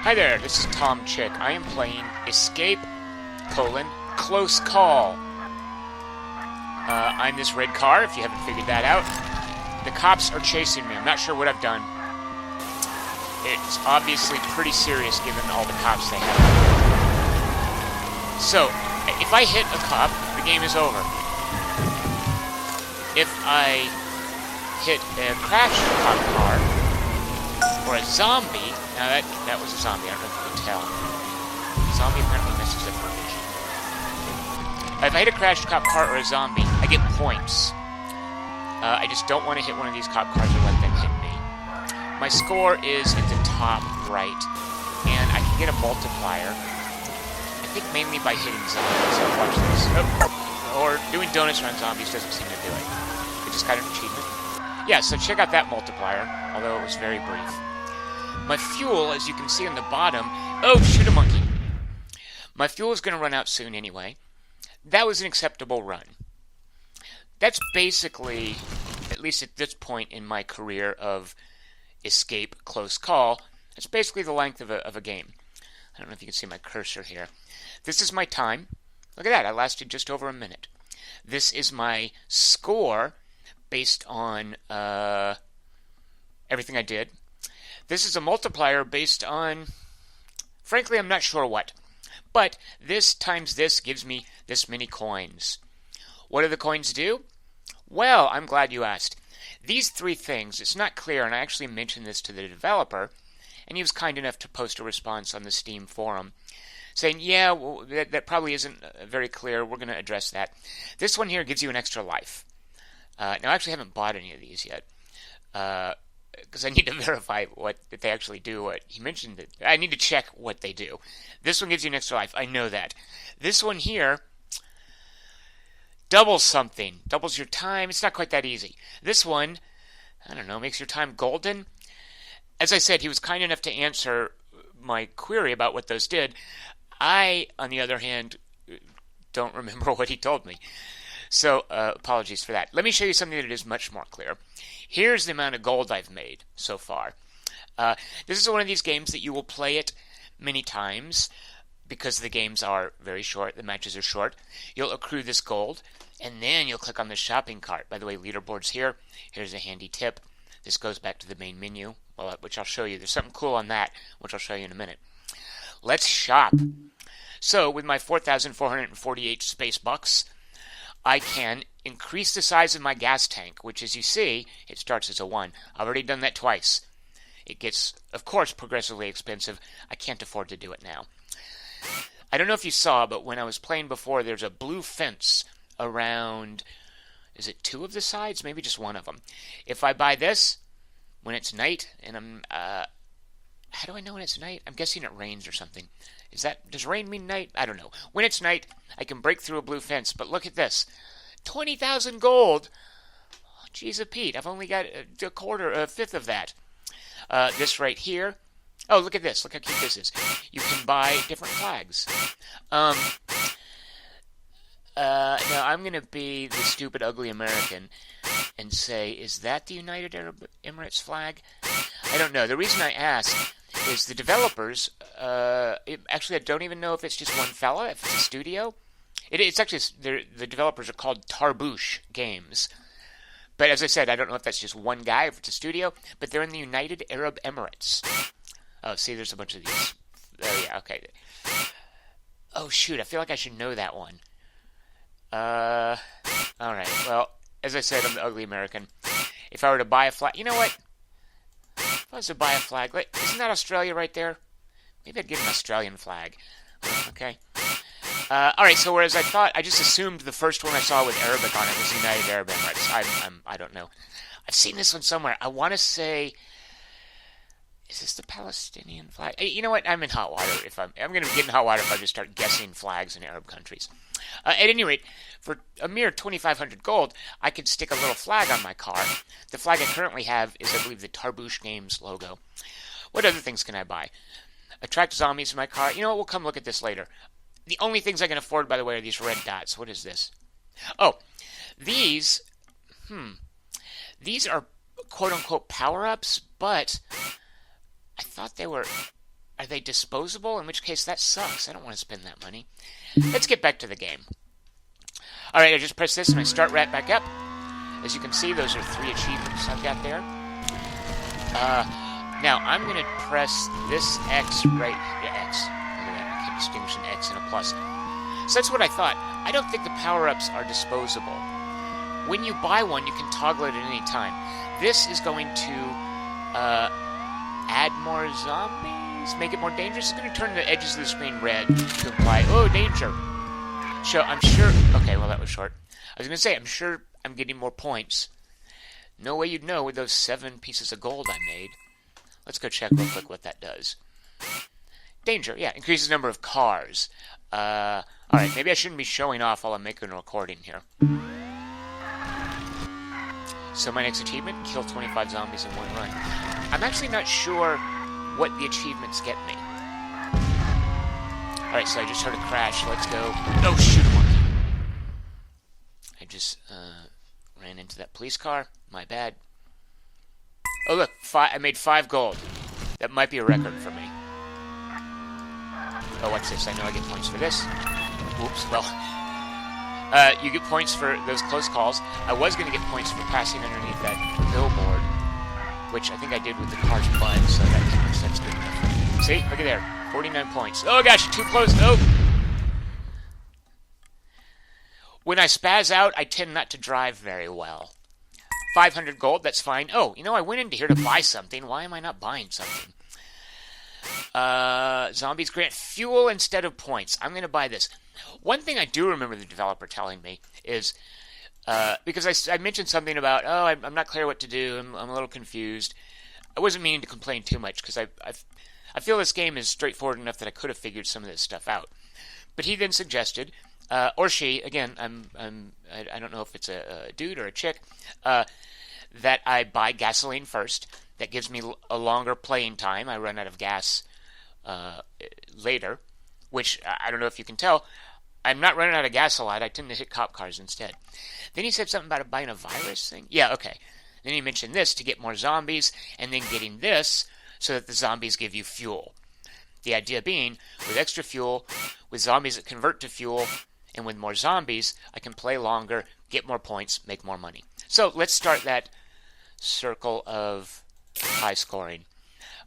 Hi there, this is Tom Chick. I am playing Escape, Close Call. I'm this red car, if you haven't figured that out. The cops are chasing me. I'm not sure what I've done. It's obviously pretty serious given all the cops they have. So, if I hit a cop, the game is over. If I hit a crashed cop car, or a zombie, now that was a zombie, I don't know if you can tell. Zombie apparently messes up my vision. If I hit a crashed cop car or a zombie, I get points. I just don't want to hit one of these cop cars or let them hit me. My score is at the top right, and I can get a multiplier. I think mainly by hitting zombies. So watch this. Oh, or doing donuts around zombies doesn't seem to do it. I just got an achievement. Yeah, so check out that multiplier, although it was very brief. My fuel, as you can see on the bottom... Oh, shoot a monkey! My fuel is going to run out soon anyway. That was an acceptable run. That's basically, at least at this point in my career of Escape, Close Call, that's basically the length of a game. I don't know if you can see my cursor here. This is my time. Look at that, I lasted just over a minute. This is my score based on everything I did. This is a multiplier based on, frankly, I'm not sure what. But this times this gives me this many coins. What do the coins do? Well, I'm glad you asked. These three things, it's not clear, and I actually mentioned this to the developer, and he was kind enough to post a response on the Steam forum, saying, yeah, well, that probably isn't very clear, we're going to address that. This one here gives you an extra life. Now, I actually haven't bought any of these yet, because I need to verify that they actually do what he mentioned. That I need to check what they do. This one gives you an extra life. I know that. This one here doubles something. Doubles your time. It's not quite that easy. This one, I don't know, makes your time golden. As I said, he was kind enough to answer my query about what those did. I, on the other hand, don't remember what he told me. So, apologies for that. Let me show you something that is much more clear. Here's the amount of gold I've made so far. This is one of these games that you will play it many times because the games are very short, the matches are short. You'll accrue this gold, and then you'll click on the shopping cart. By the way, leaderboard's here. Here's a handy tip. This goes back to the main menu, which I'll show you. There's something cool on that, which I'll show you in a minute. Let's shop. So, with my 4,448 space bucks, I can increase the size of my gas tank, which, as you see, it starts as a 1. I've already done that twice. It gets, of course, progressively expensive. I can't afford to do it now. I don't know if you saw, but when I was playing before, there's a blue fence around, is it 2 of the sides? Maybe just 1 of them. If I buy this, when it's night, and I'm, how do I know when it's night? I'm guessing it rains or something. Does rain mean night? I don't know. When it's night, I can break through a blue fence, but look at this. 20,000 gold! Oh, jeez, Pete, I've only got a fifth of that. This right here. Oh, look at this. Look how cute this is. You can buy different flags. Now, I'm going to be the stupid, ugly American and say, is that the United Arab Emirates flag? I don't know. The reason I ask is the developers, actually, I don't even know if it's just one fella, if it's a studio. It's actually, the developers are called Tarbouche Games. But as I said, I don't know if that's just one guy, if it's a studio, but they're in the United Arab Emirates. Oh, see, there's a bunch of these. Oh, yeah, okay. Oh, shoot, I feel like I should know that one. Alright, well, as I said, I'm the ugly American. If I were to buy a flag, you know what? If I was to buy a flag, isn't that Australia right there? Maybe I'd get an Australian flag. Okay. Alright, so whereas I thought, I just assumed the first one I saw with Arabic on it was United Arab Emirates. I don't know. I've seen this one somewhere. I want to say, is this the Palestinian flag? You know what? I'm in hot water. I'm going to get in hot water if I just start guessing flags in Arab countries. At any rate, for a mere 2,500 gold, I could stick a little flag on my car. The flag I currently have is, I believe, the Tarbouche Games logo. What other things can I buy? Attract zombies in my car. You know what? We'll come look at this later. The only things I can afford, by the way, are these red dots. What is this? Oh, these are quote-unquote power-ups, but I thought they were Are they disposable? In which case, that sucks. I don't want to spend that money. Let's get back to the game. Alright, I just press this and I start right back up. As you can see, those are 3 achievements I've got there. Now, I'm going to press this X right... Yeah, X. Look at that. I can distinguish an X and a plus. So that's what I thought. I don't think the power-ups are disposable. When you buy one, you can toggle it at any time. This is going to add more zombies, make it more dangerous. It's going to turn the edges of the screen red to imply, oh, danger. So I'm sure... Okay, well, that was short. I was going to say, I'm sure I'm getting more points. No way you'd know with those 7 pieces of gold I made. Let's go check real quick what that does. Danger, yeah, increases the number of cars. Alright, maybe I shouldn't be showing off while I'm making a recording here. So my next achievement, kill 25 zombies in one run. I'm actually not sure what the achievements get me. Alright, so I just heard a crash. Let's go. Oh, shoot a monkey. I just ran into that police car. My bad. Oh, look. I made 5 gold. That might be a record for me. Oh, what's this? I know I get points for this. Oops, well. You get points for those close calls. I was going to get points for passing underneath that billboard, which I think I did with the car's butt, so that's good enough. See? Look at there. 49 points. Oh, gosh, too close. Oh! When I spaz out, I tend not to drive very well. 500 gold, that's fine. Oh, you know, I went into here to buy something. Why am I not buying something? Zombies grant fuel instead of points. I'm going to buy this. One thing I do remember the developer telling me is, because I mentioned something about, oh, I'm not clear what to do, I'm a little confused. I wasn't meaning to complain too much, because I feel this game is straightforward enough that I could have figured some of this stuff out. But he then suggested, or she, again, I don't know if it's a dude or a chick, that I buy gasoline first. That gives me a longer playing time. I run out of gas later, which I don't know if you can tell. I'm not running out of gas a lot. I tend to hit cop cars instead. Then he said something about buying a virus thing. Yeah, okay. Then he mentioned this to get more zombies, and then getting this so that the zombies give you fuel. The idea being, with extra fuel, with zombies that convert to fuel, and with more zombies, I can play longer, get more points, make more money. So let's start that circle of high scoring.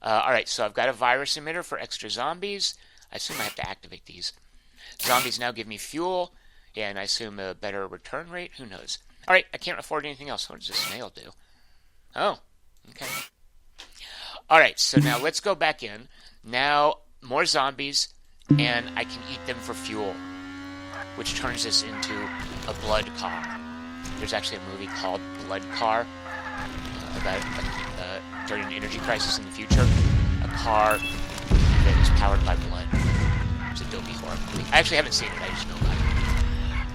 Alright, so I've got a virus emitter for extra zombies. I assume I have to activate these. Zombies now give me fuel, and I assume a better return rate. Who knows? Alright, I can't afford anything else. What does this snail do? Oh, okay. Alright, so now let's go back in. Now, more zombies, and I can eat them for fuel, which turns this into a blood car. There's actually a movie called Blood Car about during an energy crisis in the future, a car that is powered by blood. It's a dopey horror movie. I actually haven't seen it, I just know about it.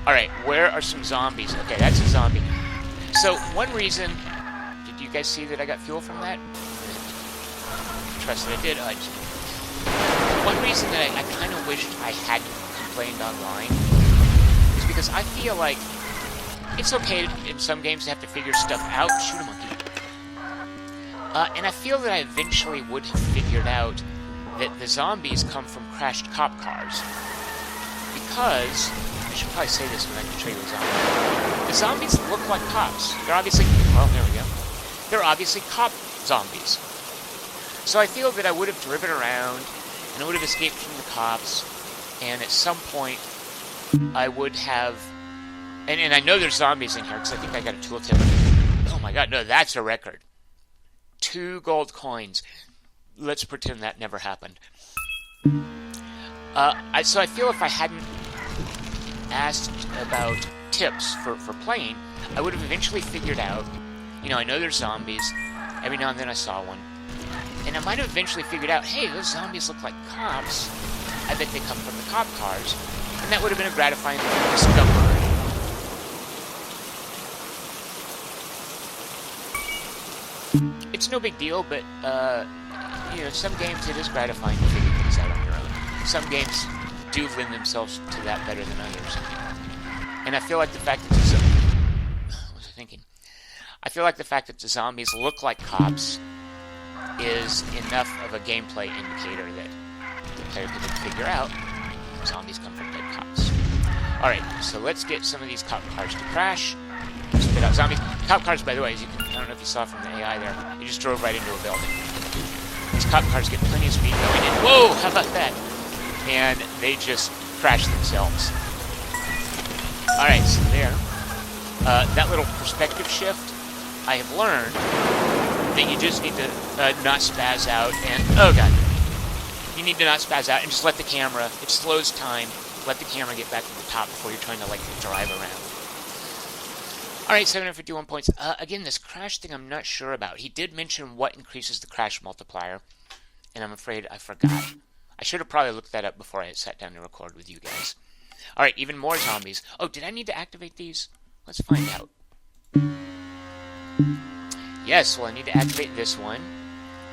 Alright, where are some zombies? Okay, that's a zombie. So, one reason... Did you guys see that I got fuel from that? Trust that I did. One reason that I kind of wished I hadn't complained online is because I feel like it's okay in some games to have to figure stuff out. Shoot a monkey. And I feel that I eventually would have figured out that the zombies come from crashed cop cars. Because, I should probably say this when I can show you a zombie. The zombies look like cops. They're obviously, well, there we go. They're obviously cop zombies. So I feel that I would have driven around, and I would have escaped from the cops, and at some point, I would have... And I know there's zombies in here, because I think I got a tooltip. Oh my god, no, that's a record. 2 gold coins. Let's pretend that never happened. So I feel if I hadn't asked about tips for playing, I would have eventually figured out, you know, I know there's zombies. Every now and then I saw one. And I might have eventually figured out, hey, those zombies look like cops. I bet they come from the cop cars. And that would have been a gratifying discovery. It's no big deal, but, you know, some games it is gratifying to figure things out on your own. Some games do lend themselves to that better than others. And I feel like the fact that what was I thinking? I feel like the fact that the zombies look like cops is enough of a gameplay indicator that player couldn't figure out, zombies come from dead cops. Alright, so let's get some of these cop cars to crash. Spit out zombies. Cop cars, by the way, as you can, I don't know if you saw from the AI there, they just drove right into a building. These cop cars get plenty of speed going in. Whoa, how about that? And they just crash themselves. Alright, so there. That little perspective shift, I have learned that you just need to not spaz out and... Oh, God. You need to not spaz out and just let the camera... It slows time. Let the camera get back to the top before you're trying to, like, drive around. Alright, 751 points. Again, this crash thing I'm not sure about. He did mention what increases the crash multiplier, and I'm afraid I forgot. I should have probably looked that up before I sat down to record with you guys. Alright, even more zombies. Oh, did I need to activate these? Let's find out. Yes, well, I need to activate this one.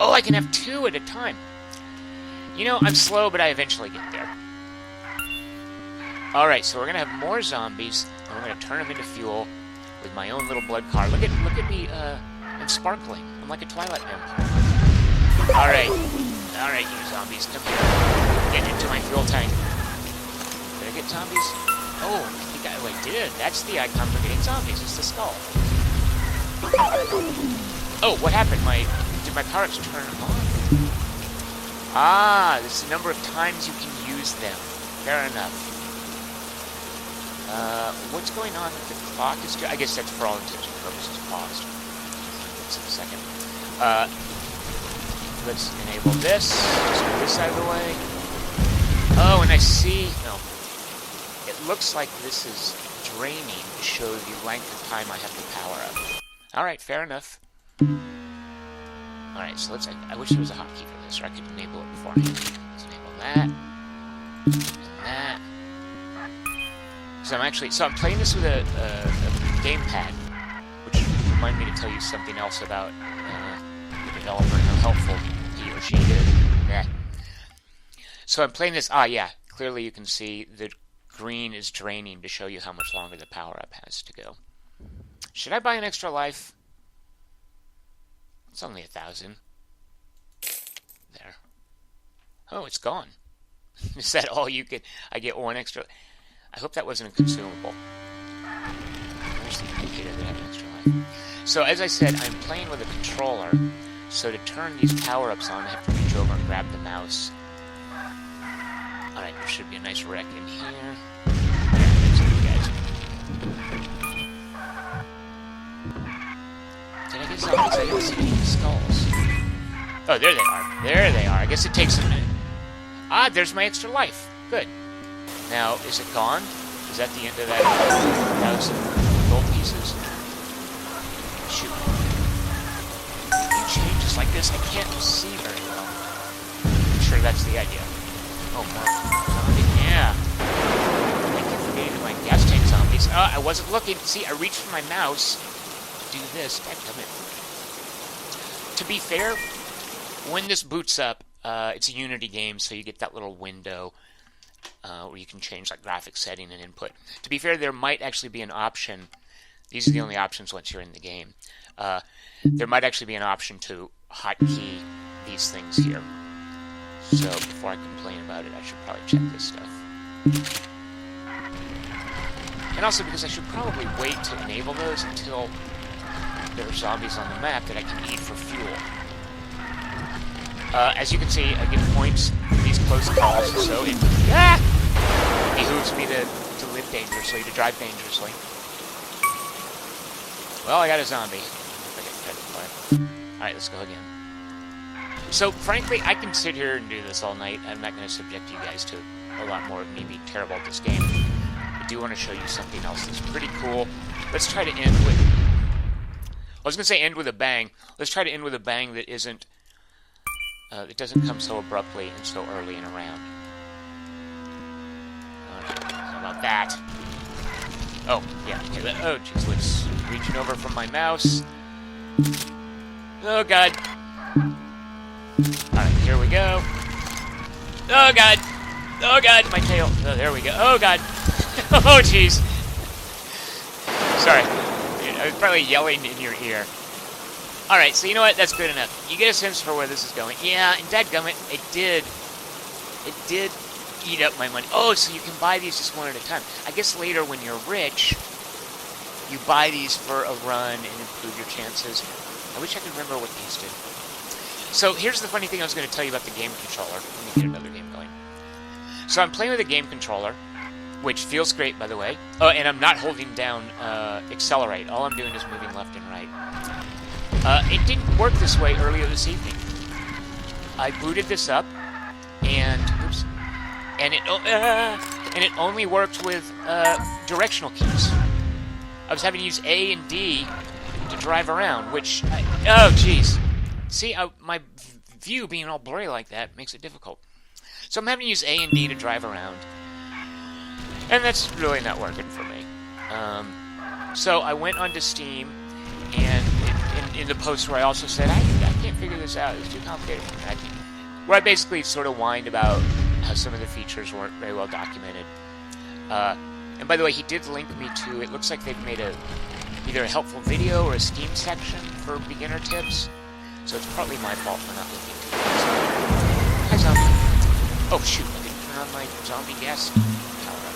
Oh, I can have 2 at a time. You know, I'm slow, but I eventually get there. Alright, so we're going to have more zombies, and we're going to turn them into fuel with my own little blood car. Look at me, I'm sparkling. I'm like a Twilight vampire. Alright. Alright, you zombies, come here. Get into my fuel tank. Did I get zombies? Oh, I did. That's the icon for getting zombies. It's the skull. Oh, what happened? Did my power-ups turn on? Ah, this is the number of times you can use them. Fair enough. What's going on with the clock? I guess that's for all intents and purposes paused. Let's in a second. Let's enable this. Just move this out of the way. Oh, and I see... No. It looks like this is draining to show the length of time I have to power up. Alright, fair enough. Alright, so let's... I wish there was a hotkey for this, or I could enable it beforehand. Let's enable that. And that. So I'm playing this with a gamepad, which reminded me to tell you something else about the developer and how helpful he or she did. Yeah. So I'm playing this. Ah, yeah. Clearly you can see the green is draining to show you how much longer the power-up has to go. Should I buy an extra life? It's only 1,000. There. Oh, it's gone. Is that all you get? I get 1 extra... I hope that wasn't a consumable. Where's the indicator that I have an extra life? So, as I said, I'm playing with a controller. So to turn these power-ups on, I have to reach over and grab the mouse. Alright, there should be a nice wreck in here. There's you guys. Did I get zombies? I don't see any skulls. Oh, there they are. There they are. I guess it takes a minute. Ah, there's my extra life. Good. Now, is it gone? Is that the end of that 1,000 gold pieces? Shoot. It changes like this. I can't see very well. I'm sure that's the idea. Oh, more zombie. Yeah. Thank you for getting to my gas tank zombies. I wasn't looking. See, I reached for my mouse to do this. Dadgummit. To be fair, when this boots up, it's a Unity game, so you get that little window where you can change like graphics setting and input. To be fair, there might actually be an option. These are the only options once you're in the game. There might actually be an option to hotkey these things here. So before I complain about it, I should probably check this stuff. And also because I should probably wait to enable those until there are zombies on the map that I can eat for fuel. As you can see, I get points for these close calls, so it behooves me to live dangerously, to drive dangerously. Well, I got a zombie. Alright, let's go again. So, frankly, I can sit here and do this all night. I'm not going to subject you guys to a lot more of me being terrible at this game. I do want to show you something else that's pretty cool. Let's try to end with... I was going to say end with a bang. Let's try to end with a bang that isn't... it doesn't come so abruptly and so early in a round. Alright, how about that? Oh, yeah, okay, oh, jeez, let's... Reaching over from my mouse. Oh, God. Alright, here we go. Oh, God. Oh, God, my tail. Oh, there we go. Oh, God. Oh, jeez. Sorry. I was probably yelling in your ear. Alright, so you know what? That's good enough. You get a sense for where this is going. Yeah, and dadgummit, I did it did eat up my money. Oh, so you can buy these just one at a time. I guess later when you're rich, you buy these for a run and improve your chances. I wish I could remember what these did. So here's the funny thing I was going to tell you about the game controller. Let me get another game going. So I'm playing with a game controller, which feels great, by the way. Oh, and I'm not holding down accelerate. All I'm doing is moving left and right. It didn't work this way earlier this evening. I booted this up, and oops, and it only worked with directional keys. I was having to use A and D to drive around, which oh jeez, see my view being all blurry like that makes it difficult. So I'm having to use A and D to drive around, and that's really not working for me. So I went onto Steam, and in the post where I also said I can't figure this out, it's too complicated for me. Where I basically sort of whined about how some of the features weren't very well documented. And by the way, he did link me to, it looks like they've made either a helpful video or a Steam section for beginner tips. So it's partly my fault for not looking into it. Hi, zombie. Oh, shoot, I didn't turn on my zombie gas power up.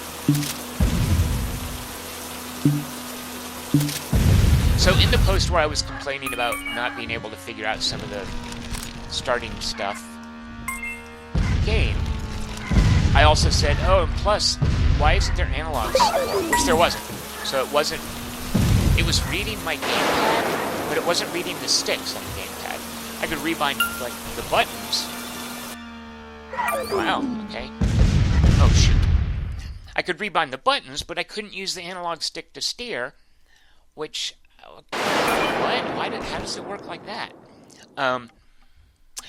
So in the post where I was complaining about not being able to figure out some of the starting stuff in the game, I also said, oh, and plus, why isn't there analog support? Which there wasn't. So it was reading my gamepad, but it wasn't reading the sticks on the gamepad. I could rebind, like, the buttons. Wow, okay. Oh, shoot. I could rebind the buttons, but I couldn't use the analog stick to steer, which, what? How does it work like that?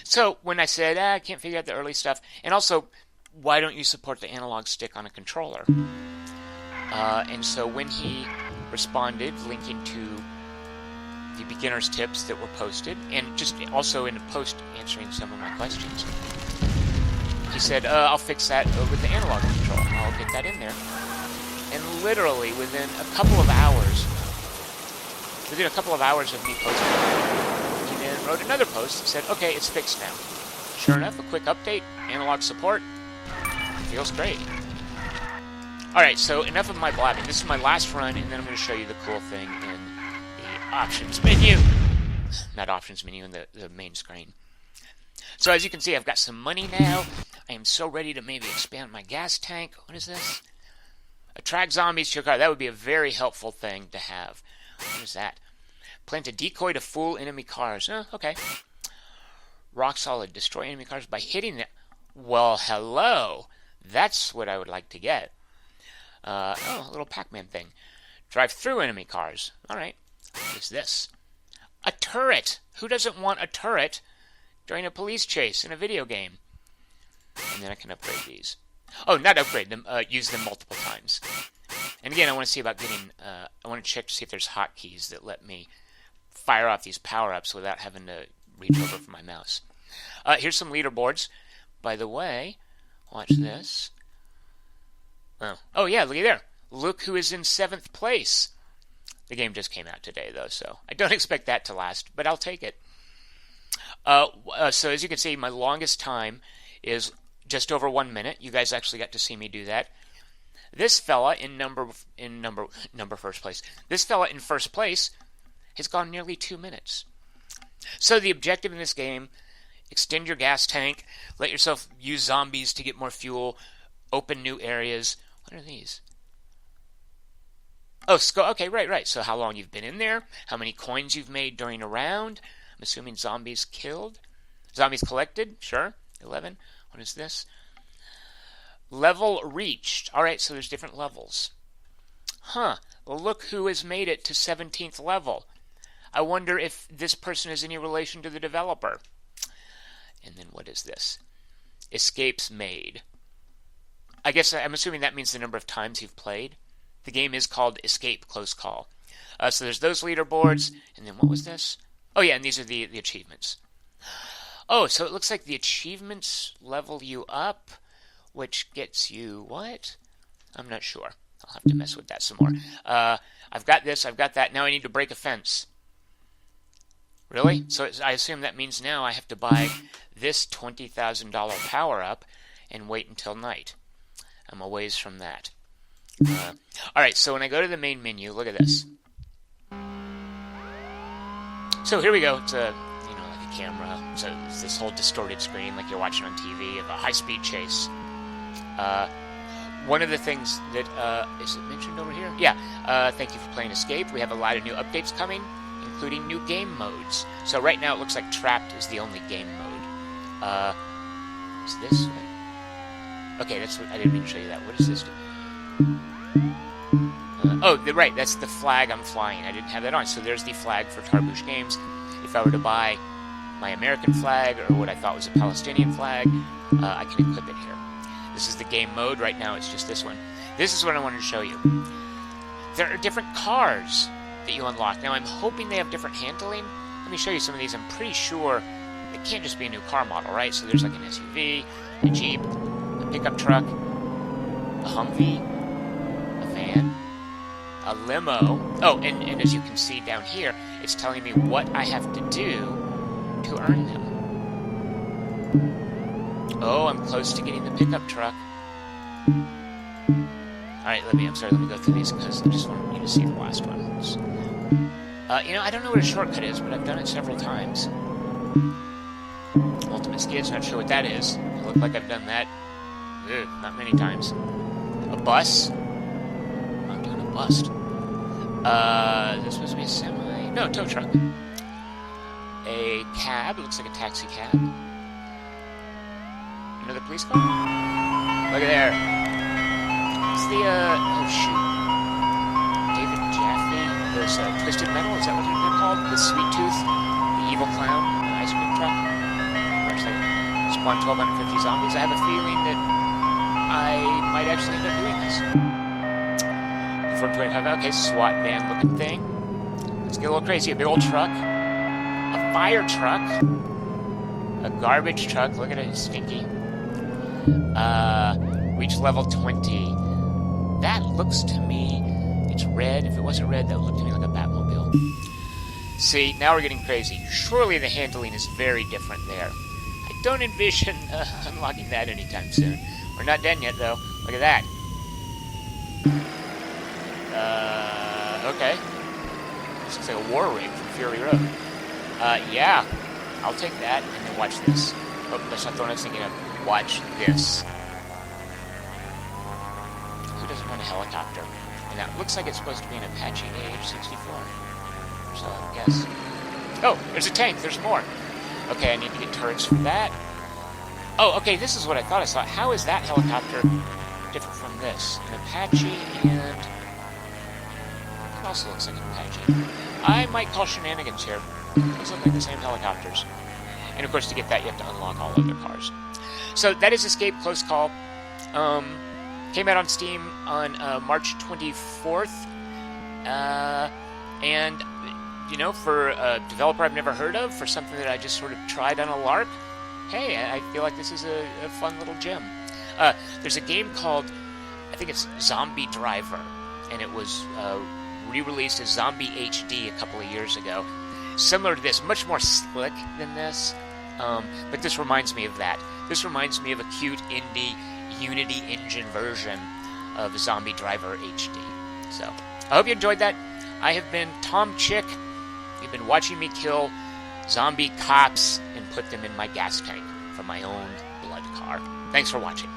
So when I said, I can't figure out the early stuff, and also, why don't you support the analog stick on a controller? And so when he responded, linking to the beginner's tips that were posted, and just also in a post answering some of my questions, he said, I'll fix that with the analog control. I'll get that in there. And literally within a couple of hours of me posting, he then wrote another post that said, okay, it's fixed now. Sure enough, a quick update, analog support. Feels great. Alright, so enough of my blabbing. This is my last run, and then I'm going to show you the cool thing in the options menu. Not options menu, in the main screen. So as you can see, I've got some money now. I am so ready to maybe expand my gas tank. What is this? Attract zombies to your car. That would be a very helpful thing to have. What is that? Plant a decoy to fool enemy cars. Oh, okay. Rock solid. Destroy enemy cars by hitting them. Well, hello. That's what I would like to get. A little Pac-Man thing. Drive through enemy cars. Alright. What is this? A turret! Who doesn't want a turret during a police chase in a video game? And then I can upgrade these. Oh, not upgrade them. Use them multiple times. And again, I want to see about getting... I want to check to see if there's hotkeys that let me fire off these power-ups without having to reach over for my mouse. Here's some leaderboards. By the way, watch this. Oh yeah, looky there. Look who is in 7th place. The game just came out today, though, so I don't expect that to last, but I'll take it. So as you can see, my longest time is just over 1 minute. You guys actually got to see me do that. This fella in first place. This fella in first place has gone nearly 2 minutes. So the objective in this game: extend your gas tank, let yourself use zombies to get more fuel, open new areas. What are these? Oh, okay, right. So how long you've been in there, how many coins you've made during a round. I'm assuming zombies killed. Zombies collected, sure. 11. What is this? Level reached. Alright, so there's different levels. Huh. Look who has made it to 17th level. I wonder if this person is any relation to the developer. And then what is this? Escapes made. I guess I'm assuming that means the number of times you've played. The game is called Escape Close Call. So there's those leaderboards. And then what was this? Oh yeah, and these are the achievements. Oh, so it looks like the achievements level you up, which gets you what? I'm not sure. I'll have to mess with that some more. I've got this, I've got that. Now I need to break a fence. Really? So I assume that means now I have to buy this $20,000 power-up, and wait until night. I'm a ways from that. Alright, so when I go to the main menu, look at this. So here we go. It's a, like a camera. So it's this whole distorted screen like you're watching on TV of a high-speed chase. One of the things that, is it mentioned over here? Yeah, thank you for playing Escape. We have a lot of new updates coming, including new game modes. So right now it looks like Trapped is the only game mode. Is this one? Okay, that's what, I didn't mean to show you that. What does this do? Right, that's the flag I'm flying. I didn't have that on. So there's the flag for Tarbouche Games. If I were to buy my American flag or what I thought was a Palestinian flag, I can equip it here. This is the game mode. Right now it's just this one. This is what I wanted to show you. There are different cars that you unlock. Now I'm hoping they have different handling. Let me show you some of these. I'm pretty sure it can't just be a new car model, right? So there's like an SUV, a Jeep, a pickup truck, a Humvee, a van, a limo. Oh, and as you can see down here, it's telling me what I have to do to earn them. Oh, I'm close to getting the pickup truck. Alright, let me go through these because I just wanted you to see the last ones. I don't know what a shortcut is, but I've done it several times. Ultimate Skids, not sure what that is. It looked like I've done that. Not many times. A bus. I'm doing a bust. Is this supposed to be a semi? No, tow truck. A cab. It looks like a taxi cab. Another police car? Look at there. It's the, oh shoot. David Jaffe. Those, Twisted Metal, is that what they're called? The Sweet Tooth. The Evil Clown. The ice cream truck. Where's they spawn 1,250 zombies. I have a feeling that I might actually end up doing this. 425, okay, SWAT van looking thing. Let's get a little crazy. A big old truck. A fire truck. A garbage truck. Look at it, it's stinky. Reach level 20. That looks to me, it's red. If it wasn't red, that would look to me like a Batmobile. See, now we're getting crazy. Surely the handling is very different there. I don't envision unlocking that anytime soon. We're not done yet, though. Look at that. Okay. This looks like a war rig from Fury Road. Yeah. I'll take that, and then watch this. Oh, that's not the one I was thinking of. Watch this. Who doesn't want a helicopter? And that looks like it's supposed to be an Apache AH-64. So I guess. Oh, there's a tank. There's more. Okay, I need to get turrets for that. Oh, okay, this is what I thought I saw. How is that helicopter different from this? An Apache and... It also looks like an Apache. I might call shenanigans here. Those look like the same helicopters. And of course, to get that, you have to unlock all other cars. So that is Escape Close Call. Came out on Steam on March 24th. And, for a developer I've never heard of, for something that I just sort of tried on a lark, hey, I feel like this is a fun little gem. There's a game called, I think it's Zombie Driver, and it was re-released as Zombie HD a couple of years ago. Similar to this, much more slick than this, but this reminds me of that. This reminds me of a cute indie Unity engine version of Zombie Driver HD. So, I hope you enjoyed that. I have been Tom Chick. You've been watching me kill zombie cops and put them in my gas tank from my own blood car. Thanks for watching.